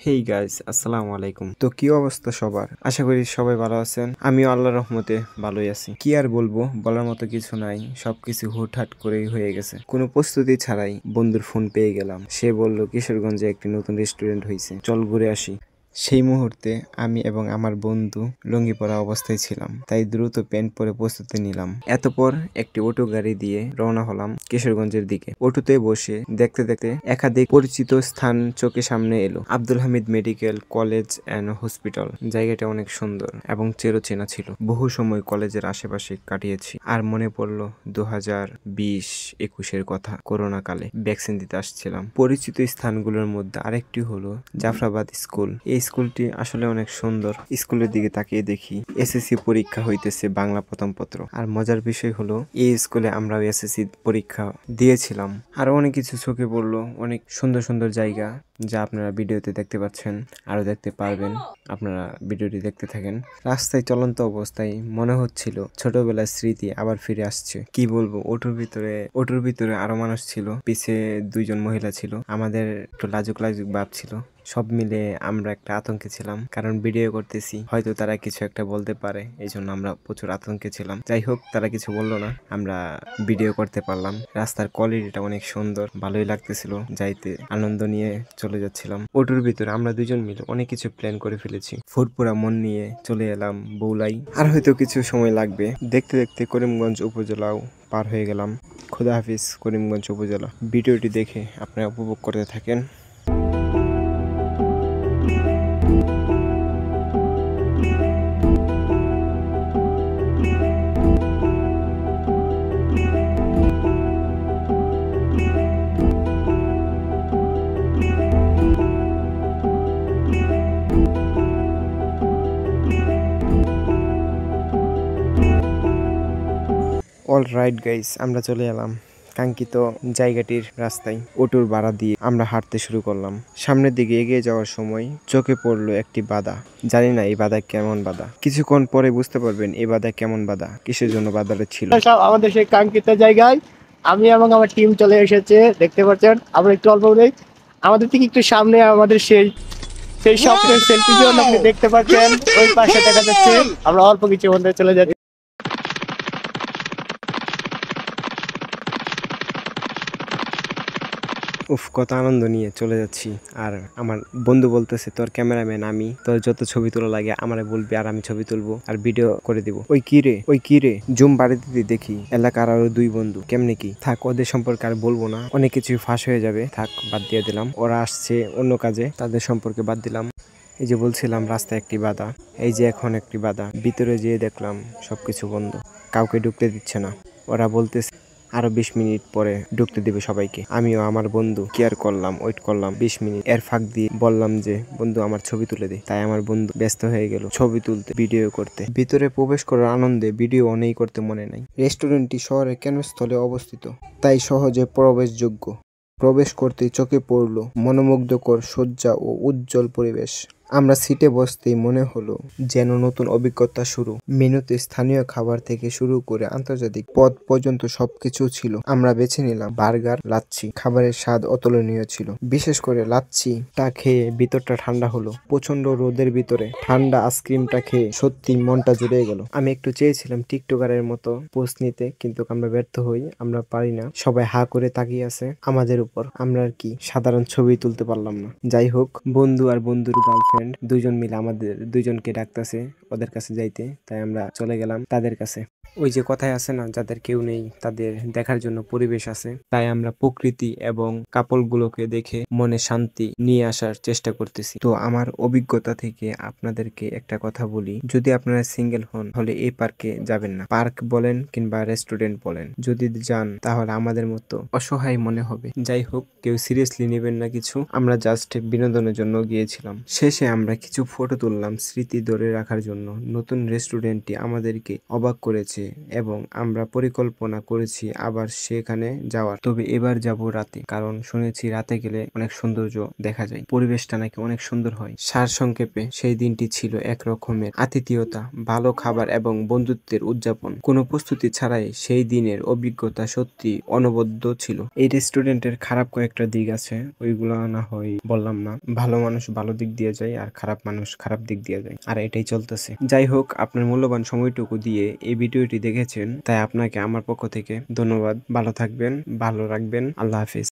Hey guys, আসসালামু আলাইকুম। তো কি অবস্থা সবার? আশা করি সবাই ভালো আছেন। আমিও আল্লাহর রহমতে ভালোই আছি। কি আর বলবো, বলার মতো কিছু নাই। সবকিছু হুটহাট করেই হয়ে গেছে। কোনো প্রস্তুতি ছাড়াই বন্ধুর ফোন পেয়ে গেলাম। সে বলল কিশোরগঞ্জে একটি নতুন রেস্টুরেন্ট হয়েছে, চল ঘুরে আসি। সেই মুহূর্তে আমি এবং আমার বন্ধু লুঙ্গি পরা অবস্থায় ছিলাম, তাই দ্রুত প্যান্ট পরে প্রস্তুতি নিলাম। এতপর একটি অটো গাড়ি দিয়ে রওনা হলাম কিশোরগঞ্জের দিকে। অটোতে বসে দেখতে দেখতে একাধিক পরিচিত স্থান চোখের সামনে এলো। Abdul Hamid medical college and hospital. জায়গাটা অনেক সুন্দর এবং চেনা ছিল। বহু সময় কলেজের আশেপাশে কাটিয়েছি। আর মনে পড়লো 2020-21-এর কথা, করোনা কালে ভ্যাকসিন দিতে আসছিলাম। পরিচিত স্থানগুলোর মধ্যে আরেকটি হলো জাফরাবাদ স্কুল। এই স্কুলটি আসলে অনেক সুন্দর। স্কুলের দিকে তাকিয়ে দেখি এসএসসি পরীক্ষা হইতেছে, বাংলা প্রথম পত্র। আর মজার বিষয় হলো এই স্কুলে আমরা এসএসসি পরীক্ষা দিয়েছিলাম। আরো অনেক কিছু চোখে পড়লো, অনেক সুন্দর সুন্দর জায়গা যা আপনারা ভিডিওতে দেখতে পাচ্ছেন, আরো দেখতে পারবেন। আপনারা ভিডিওটি দেখতে থাকেন। রাস্তায় চলন্ত অবস্থায় মনে হচ্ছিল ছোটবেলার স্মৃতি আবার ফিরে আসছে। কি বলবো, ওটুর ভিতরে আরো মানুষ ছিল, পিছে দুইজন মহিলা ছিল। আমাদের একটু লাজুক লাজুক ভাব ছিল। সব মিলে আমরা একটা আতঙ্কে ছিলাম, কারণ ভিডিও করতেছি, হয়তো তারা কিছু একটা বলতে পারে, এই জন্য আমরা প্রচুর আতঙ্কে ছিলাম। যাই হোক, তারা কিছু বললো না, আমরা ভিডিও করতে পারলাম। রাস্তার কোয়ালিটিটা অনেক সুন্দর, ভালোই লাগতেছিল। যাইতে আনন্দ নিয়ে চলে যাচ্ছিলাম। অটোর ভিতরে আমরা দুজন মিলে অনেক কিছু প্ল্যান করে ফেলেছি। ফুরফুরা মন নিয়ে চলে এলাম বৌলাই। আর হয়তো কিছু সময় লাগবে। দেখতে দেখতে করিমগঞ্জ উপজেলাও পার হয়ে গেলাম। খুদা হাফিজ করিমগঞ্জ উপজেলা। ভিডিওটি দেখে আপনারা উপভোগ করতে থাকেন। অল রাইট গাইস, আমরা চলে এলাম কাঙ্ক্ষিত জায়গাটির রাস্তায়। অটোর ভাড়া দিয়ে আমরা হাঁটতে শুরু করলাম। সামনের দিকে এগিয়ে যাওয়ার সময় চোখে পড়লো একটি বাধা। জানি না এই বাধা কেমন বাধা, কিছুক্ষণ পরে বুঝতে পারবেন এই বাধা কেমন বাধা, কিসের জন্য বাধাটা ছিল। আমাদের সেই কাঙ্ক্ষিত জায়গায় আমি এবং আমার টিম চলে এসেছে, দেখতে পাচ্ছেন। আমরা একটু অল্প বলেই আমাদের থেকে একটু সামনে আমাদের সেই সেই স্বপ্নের সেলফি জোন আপনি দেখতে পাচ্ছেন, ওই পাশে দেখা যাচ্ছে। আমরা অল্প কিছু মধ্যে চলে যাচ্ছি। উফ, কত আনন্দ নিয়ে চলে যাচ্ছি। আর আমার বন্ধু বলতেছে, তোর ক্যামেরাম্যান আমি, তোর যত ছবি তোলা লাগে আমারে বলবি, আর আমি ছবি তুলবো আর ভিডিও করে দিব। ওই কি রে জুম বাড়ি দিতে দেখি এলাকার আরো দুই বন্ধু। কেমনে কি, থাক, ওদের সম্পর্কে আর বলবো না, অনেক কিছু ফাঁস হয়ে যাবে, থাক, বাদ দিয়ে দিলাম। ওরা আসছে অন্য কাজে, তাদের সম্পর্কে বাদ দিলাম। এই যে বলছিলাম রাস্তায় একটি বাধা, এই যে এখন একটি বাধা। ভিতরে যেয়ে দেখলাম সবকিছু বন্ধ, কাউকে ঢুকতে দিচ্ছে না। ওরা বলতেছে আরো 20 মিনিট পরে ঢুকতে দিবে সবাইকে। আমিও আমার বন্ধু কেয়ার করলাম, ওয়েট করলাম 20 মিনিট। এর ফাঁক দিয়ে বললাম যে বন্ধু আমার ছবি তুলে দে, তাই আমার বন্ধু ব্যস্ত হয়ে গেল ছবি তুলতে, ভিডিও করতে। ভিতরে প্রবেশ করার আনন্দে ভিডিও অনেক করতে মনে নাই। রেস্টুরেন্টটি শহরের কেন্দ্রস্থলে অবস্থিত, তাই সহজে প্রবেশযোগ্য। প্রবেশ করতেই চোখে পড়ল মনোমুগ্ধকর সজ্জা ও উজ্জ্বল পরিবেশ। আমরা সিটে বসতেই মনে হলো যেন নতুন অভিজ্ঞতা শুরু। মেনুতে স্থানীয় খাবার থেকে শুরু করে আন্তর্জাতিক পদ পর্যন্ত সবকিছু ছিল। আমরা বেছে নিলাম বার্গার, লাচ্ছি। খাবারের স্বাদ অতুলনীয় ছিল, বিশেষ করে লাচ্ছিটা খেয়ে ভিতরটা ঠান্ডা হলো। প্রচন্ড রোদের ভিতরে ঠান্ডা আইসক্রিমটা খেয়ে সত্যি মনটা জুড়ে গেল। আমি একটু চেয়েছিলাম টিকটকারের মতো পোস্ট নিতে, কিন্তু আমরা ব্যর্থ হই, আমরা পারি না। সবাই হা করে তাকিয়ে আছে আমাদের উপর, আমরা আর কি সাধারণ ছবি তুলতে পারলাম না। যাই হোক, বন্ধু আর বন্ধুর গার্লফ্রেন্ড দুইজন মিলে আমাদের দুইজনকে ডাকতেছে ওদের কাছে যাইতে, তাই আমরা চলে গেলাম তাদের কাছে। ওই যে কথায় আছে না, যাদের কেউ নেই তাদের দেখার জন্য পরিবেশ আছে। তাই আমরা প্রকৃতি এবং কাপলগুলোকে দেখে মনে শান্তি নিয়ে আসার চেষ্টা করতেছি। তো আমার অভিজ্ঞতা থেকে আপনাদেরকে একটা কথা বলি, যদি আপনারা সিঙ্গেল হন তাহলে এই পার্কে যাবেন না। পার্ক বলেন কিংবা রেস্টুরেন্ট বলেন, যদি যান তাহলে আমাদের মতো অসহায় মনে হবে। যাই হোক, কেউ সিরিয়াসলি নেবেন না কিছু, আমরা জাস্ট বিনোদনের জন্য গিয়েছিলাম। শেষে শেষে আমরা কিছু ফটো তুললাম স্মৃতি ধরে রাখার জন্য। নতুন রেস্টুরেন্টটি আমাদেরকে অবাক করেছে এবং আমরা পরিকল্পনা করেছি আবার সেখানে যাওয়ার। তবে এবার যাব রাতে, কারণ শুনেছি রাতে গেলে অনেক সৌন্দর্য দেখা যায়, পরিবেশটা নাকি অনেক সুন্দর হয়। সারসংক্ষেপে সেই দিনটি ছিল এক রকমের আতিথেয়তা, ভালো খাবার এবং বন্ধুত্বের উদযাপন। কোনো প্রস্তুতি ছাড়াই সেই দিনের অভিজ্ঞতা সত্যি অনবদ্য ছিল। এই রেস্টুরেন্টের খারাপ কয়েকটা দিক আছে, ওইগুলো না হয় বললাম না। ভালো মানুষ ভালো দিক দিয়ে যায় আর খারাপ মানুষ খারাপ দিক দিয়ে যায়, আর এটাই চলতেছে। যাই হোক, আপনার মূল্যবান সময়টুকু দিয়ে এই ভিডিওটি দেখেছেন, তাই আপনাকে আমার পক্ষ থেকে ধন্যবাদ। ভালো থাকবেন, ভালো রাখবেন। আল্লাহ হাফিজ।